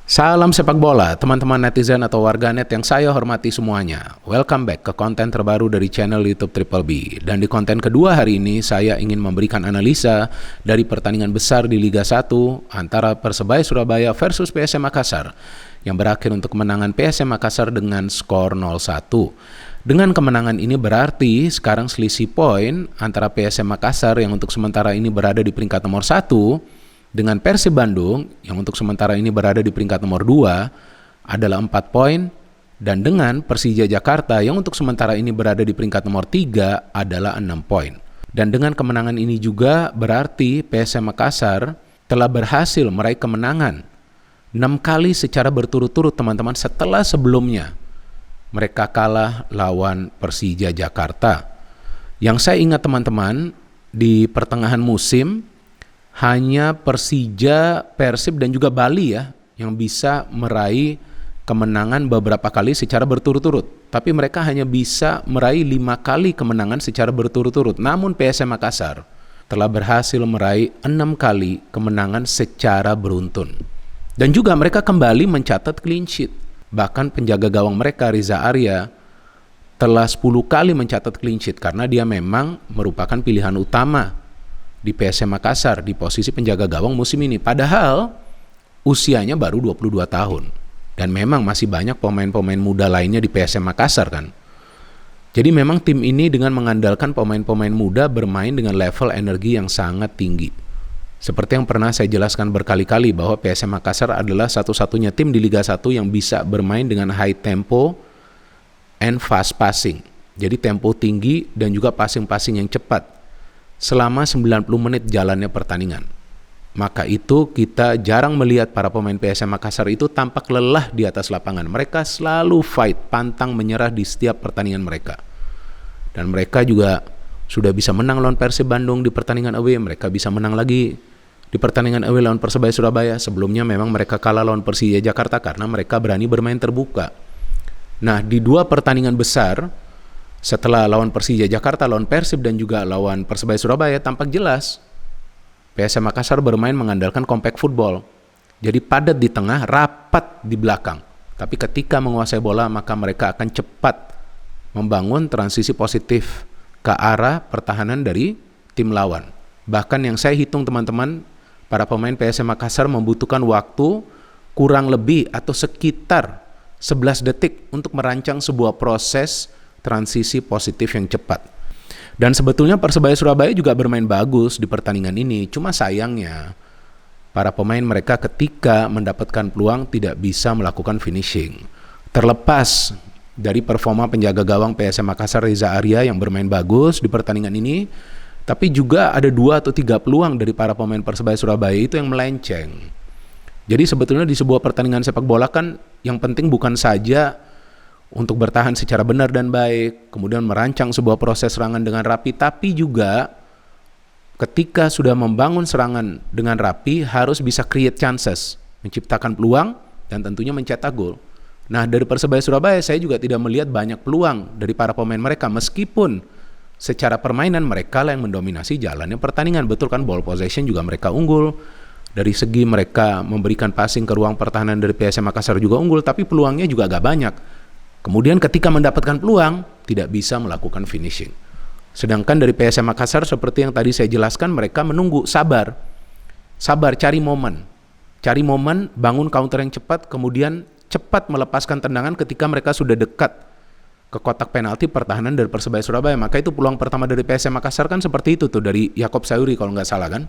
Salam sepak bola, teman-teman netizen atau warganet yang saya hormati semuanya. Welcome back ke konten terbaru dari channel YouTube Triple B. Dan di konten kedua hari ini, saya ingin memberikan analisa dari pertandingan besar di Liga 1 antara Persebaya Surabaya versus PSM Makassar, yang berakhir untuk kemenangan PSM Makassar dengan skor 0-1. Dengan kemenangan ini berarti sekarang selisih poin antara PSM Makassar yang untuk sementara ini berada di peringkat nomor 1 dengan Persib Bandung yang untuk sementara ini berada di peringkat nomor 2 adalah 4 poin, dan dengan Persija Jakarta yang untuk sementara ini berada di peringkat nomor 3 adalah 6 poin. Dan dengan kemenangan ini juga berarti PSM Makassar telah berhasil meraih kemenangan 6 kali secara berturut-turut, teman-teman, setelah sebelumnya mereka kalah lawan Persija Jakarta. Yang saya ingat, teman-teman, di pertengahan musim hanya Persija, Persib, dan juga Bali ya yang bisa meraih kemenangan beberapa kali secara berturut-turut. Tapi mereka hanya bisa meraih 5 kali kemenangan secara berturut-turut. Namun PSM Makassar telah berhasil meraih 6 kali kemenangan secara beruntun. Dan juga mereka kembali mencatat clean sheet. Bahkan penjaga gawang mereka, Riza Arya, telah 10 kali mencatat clean sheet karena dia memang merupakan pilihan utama di PSM Makassar di posisi penjaga gawang musim ini. Padahal usianya baru 22 tahun. Dan memang masih banyak pemain-pemain muda lainnya di PSM Makassar kan. Jadi memang tim ini dengan mengandalkan pemain-pemain muda bermain dengan level energi yang sangat tinggi. Seperti yang pernah saya jelaskan berkali-kali bahwa PSM Makassar adalah satu-satunya tim di Liga 1 yang bisa bermain dengan high tempo and fast passing. Jadi tempo tinggi dan juga passing-passing yang cepat selama 90 menit jalannya pertandingan. Maka itu kita jarang melihat para pemain PSM Makassar itu tampak lelah di atas lapangan. Mereka selalu fight, pantang menyerah di setiap pertandingan mereka. Dan mereka juga sudah bisa menang lawan Persib Bandung di pertandingan away. Mereka bisa menang lagi di pertandingan away lawan Persebaya Surabaya. Sebelumnya memang mereka kalah lawan Persija Jakarta karena mereka berani bermain terbuka. Nah, di 2 pertandingan besar setelah lawan Persija Jakarta, lawan Persib, dan juga lawan Persebaya Surabaya, tampak jelas PSM Makassar bermain mengandalkan compact football. Jadi padat di tengah, rapat di belakang. Tapi ketika menguasai bola, maka mereka akan cepat membangun transisi positif ke arah pertahanan dari tim lawan. Bahkan yang saya hitung, teman-teman, para pemain PSM Makassar membutuhkan waktu kurang lebih atau sekitar 11 detik untuk merancang sebuah proses transisi positif yang cepat. Dan sebetulnya Persebaya Surabaya juga bermain bagus di pertandingan ini. Cuma sayangnya para pemain mereka ketika mendapatkan peluang tidak bisa melakukan finishing. Terlepas dari performa penjaga gawang PSM Makassar Riza Arya yang bermain bagus di pertandingan ini, tapi juga ada 2 atau 3 peluang dari para pemain Persebaya Surabaya itu yang melenceng. Jadi sebetulnya di sebuah pertandingan sepak bola kan yang penting bukan saja untuk bertahan secara benar dan baik, kemudian merancang sebuah proses serangan dengan rapi, tapi juga ketika sudah membangun serangan dengan rapi harus bisa create chances, menciptakan peluang dan tentunya mencetak gol. Nah, dari Persebaya Surabaya saya juga tidak melihat banyak peluang dari para pemain mereka, meskipun secara permainan mereka lah yang mendominasi jalannya pertandingan. Betul kan, ball possession juga mereka unggul. Dari segi mereka memberikan passing ke ruang pertahanan dari PSM Makassar juga unggul, tapi peluangnya juga agak banyak. Kemudian ketika mendapatkan peluang, tidak bisa melakukan finishing. Sedangkan dari PSM Makassar, seperti yang tadi saya jelaskan, mereka menunggu, sabar, cari momen, bangun counter yang cepat, kemudian cepat melepaskan tendangan ketika mereka sudah dekat ke kotak penalti pertahanan dari Persebaya Surabaya. Maka itu peluang pertama dari PSM Makassar kan seperti itu tuh, dari Yakob Sayuri kalau nggak salah kan.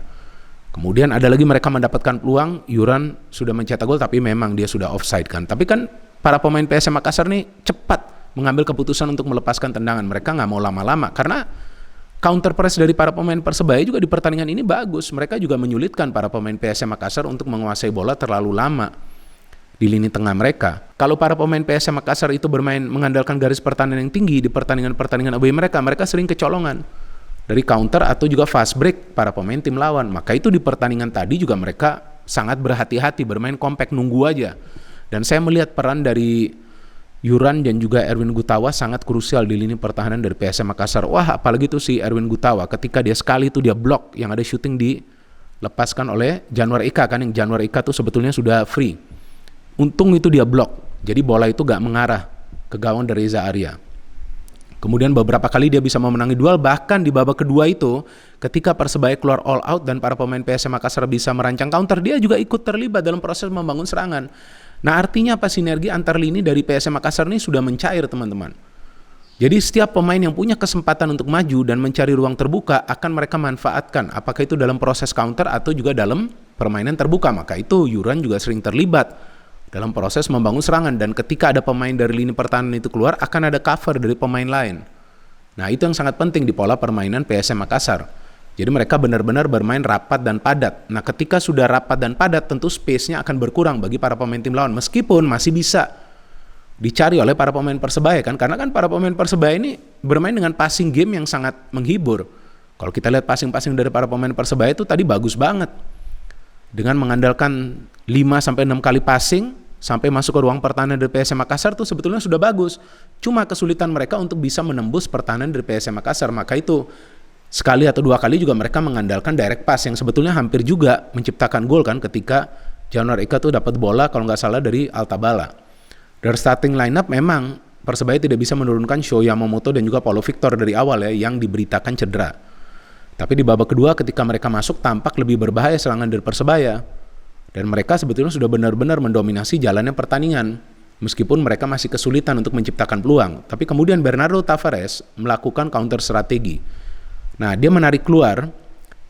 Kemudian ada lagi mereka mendapatkan peluang, Yuran sudah mencetak gol tapi memang dia sudah offside kan. Tapi kan para pemain PSM Makassar nih cepat mengambil keputusan untuk melepaskan tendangan. Mereka nggak mau lama-lama karena counter press dari para pemain Persebaya juga di pertandingan ini bagus. Mereka juga menyulitkan para pemain PSM Makassar untuk menguasai bola terlalu lama di lini tengah mereka. Kalau para pemain PSM Makassar itu bermain mengandalkan garis pertahanan yang tinggi di pertandingan away mereka sering kecolongan dari counter atau juga fast break para pemain tim lawan. Maka itu di pertandingan tadi juga mereka sangat berhati-hati, bermain compact, nunggu aja. Dan saya melihat peran dari Yuran dan juga Erwin Gutawa sangat krusial di lini pertahanan dari PSM Makassar. Wah, apalagi tuh si Erwin Gutawa, ketika dia sekali itu dia blok yang ada shooting dilepaskan oleh Januar Ika kan, yang Januar Ika tuh sebetulnya sudah free. untung itu dia blok. Jadi bola itu gak mengarah ke gawang dari Reza Arya. Kemudian beberapa kali dia bisa memenangi duel, bahkan di babak kedua itu ketika Persebaya keluar all out dan para pemain PSM Makassar bisa merancang counter, dia juga ikut terlibat dalam proses membangun serangan. Nah, artinya apa? Sinergi antar lini dari PSM Makassar ini sudah mencair, teman-teman. Jadi setiap pemain yang punya kesempatan untuk maju dan mencari ruang terbuka akan mereka manfaatkan, apakah itu dalam proses counter atau juga dalam permainan terbuka. Maka itu Yuran juga sering terlibat dalam proses membangun serangan, dan ketika ada pemain dari lini pertahanan itu keluar akan ada cover dari pemain lain. Nah, itu yang sangat penting di pola permainan PSM Makassar. Jadi mereka benar-benar bermain rapat dan padat. Nah, ketika sudah rapat dan padat, tentu space-nya akan berkurang bagi para pemain tim lawan, meskipun masih bisa dicari oleh para pemain Persebaya kan, karena kan para pemain Persebaya ini bermain dengan passing game yang sangat menghibur. Kalau kita lihat passing-passing dari para pemain Persebaya itu tadi bagus banget. Dengan mengandalkan 5-6 kali passing sampai masuk ke ruang pertahanan dari PSM Makassar tuh sebetulnya sudah bagus. Cuma kesulitan mereka untuk bisa menembus pertahanan dari PSM Makassar. Maka itu sekali atau 2 kali juga mereka mengandalkan direct pass yang sebetulnya hampir juga menciptakan gol kan, ketika Januar Eka tuh dapat bola kalau nggak salah dari Altabala. Dari starting lineup memang Persebaya tidak bisa menurunkan Sho Yamamoto dan juga Paulo Victor dari awal ya, yang diberitakan cedera. Tapi di babak kedua ketika mereka masuk tampak lebih berbahaya serangan dari Persebaya. Dan mereka sebetulnya sudah benar-benar mendominasi jalannya pertandingan. Meskipun mereka masih kesulitan untuk menciptakan peluang. Tapi kemudian Bernardo Tavares melakukan counter strategi. Nah, dia menarik keluar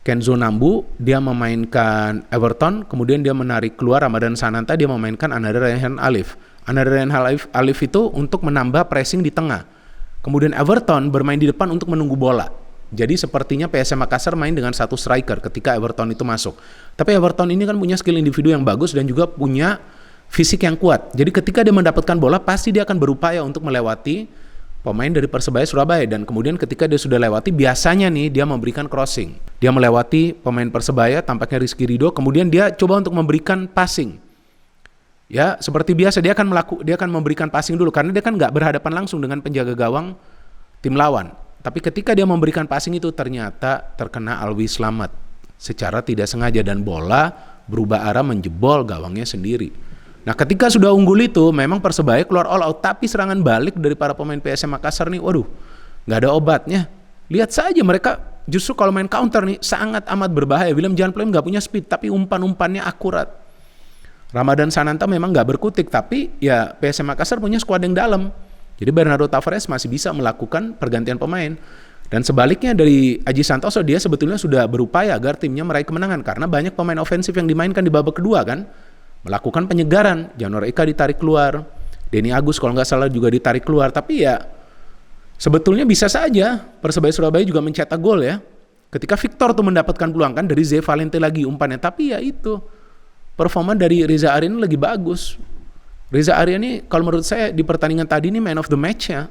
Kenzo Nambu, dia memainkan Everton, kemudian dia menarik keluar Ramadan Sananta, dia memainkan Another Rehan Alif. Another Rehan Alif itu untuk menambah pressing di tengah. Kemudian Everton bermain di depan untuk menunggu bola. Jadi sepertinya PSM Makassar main dengan satu striker ketika Everton itu masuk. Tapi Everton ini kan punya skill individu yang bagus dan juga punya fisik yang kuat. Jadi ketika dia mendapatkan bola, pasti dia akan berupaya untuk melewati pemain dari Persebaya Surabaya. Dan kemudian ketika dia sudah lewati, biasanya nih dia memberikan crossing. Dia melewati pemain Persebaya, tampaknya Rizky Ridho, kemudian dia coba untuk memberikan passing. Ya, seperti biasa dia akan memberikan passing dulu karena dia kan nggak berhadapan langsung dengan penjaga gawang tim lawan. Tapi ketika dia memberikan passing itu ternyata terkena Alwi Slamet secara tidak sengaja dan bola berubah arah menjebol gawangnya sendiri. Nah, ketika sudah unggul itu memang Persebaya keluar all out, tapi serangan balik dari para pemain PSM Makassar nih, waduh, nggak ada obatnya. Lihat saja mereka justru kalau main counter nih sangat amat berbahaya. William Jan Plem nggak punya speed, tapi umpan-umpannya akurat. Ramadan Sananta memang nggak berkutik, tapi ya PSM Makassar punya skuad yang dalam. Jadi Bernardo Tavares masih bisa melakukan pergantian pemain. Dan sebaliknya dari Aji Santoso, dia sebetulnya sudah berupaya agar timnya meraih kemenangan karena banyak pemain ofensif yang dimainkan di babak kedua kan. Melakukan penyegaran, Januar Eka ditarik keluar, Denny Agus kalau nggak salah juga ditarik keluar. Tapi ya sebetulnya bisa saja Persebaya Surabaya juga mencetak gol ya. Ketika Victor tuh mendapatkan peluang kan dari Zé Valente lagi umpannya. Tapi ya itu performa dari Reza Arya ini lagi bagus. Reza Arya ini kalau menurut saya di pertandingan tadi ini man of the match ya.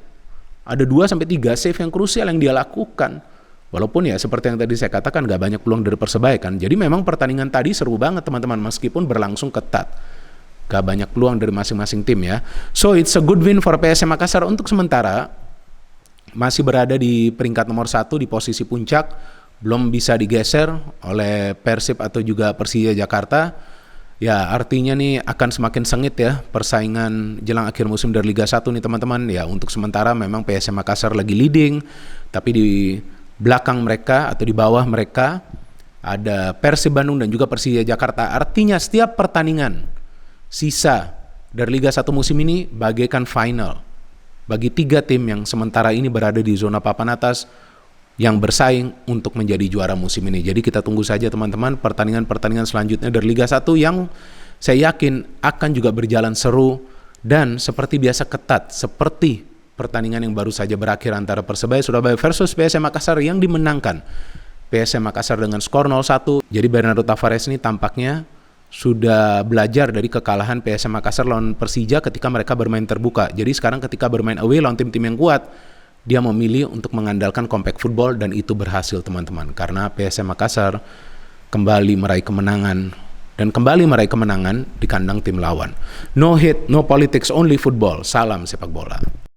Ada 2-3 save yang krusial yang dia lakukan. Walaupun ya seperti yang tadi saya katakan gak banyak peluang dari Persebaya kan. Jadi memang pertandingan tadi seru banget teman-teman meskipun berlangsung ketat. Gak banyak peluang dari masing-masing tim ya. So it's a good win for PSM Makassar untuk sementara. Masih berada di peringkat nomor 1 di posisi puncak. Belum bisa digeser oleh Persib atau juga Persija Jakarta. Ya artinya nih akan semakin sengit ya persaingan jelang akhir musim dari Liga 1 nih teman-teman. Ya untuk sementara memang PSM Makassar lagi leading. Tapi di belakang mereka atau di bawah mereka ada Persib Bandung dan juga Persija Jakarta. Artinya setiap pertandingan sisa dari Liga 1 musim ini bagaikan final bagi 3 tim yang sementara ini berada di zona papan atas yang bersaing untuk menjadi juara musim ini. Jadi kita tunggu saja teman-teman pertandingan-pertandingan selanjutnya dari Liga 1 yang saya yakin akan juga berjalan seru dan seperti biasa ketat, seperti pertandingan yang baru saja berakhir antara Persebaya Surabaya versus PSM Makassar yang dimenangkan PSM Makassar dengan skor 0-1. Jadi Bernardo Tavares ini tampaknya sudah belajar dari kekalahan PSM Makassar lawan Persija ketika mereka bermain terbuka. Jadi sekarang ketika bermain away lawan tim-tim yang kuat, dia memilih untuk mengandalkan compact football dan itu berhasil teman-teman. Karena PSM Makassar kembali meraih kemenangan dan kembali meraih kemenangan di kandang tim lawan. No hate, no politics, only football. Salam sepak bola.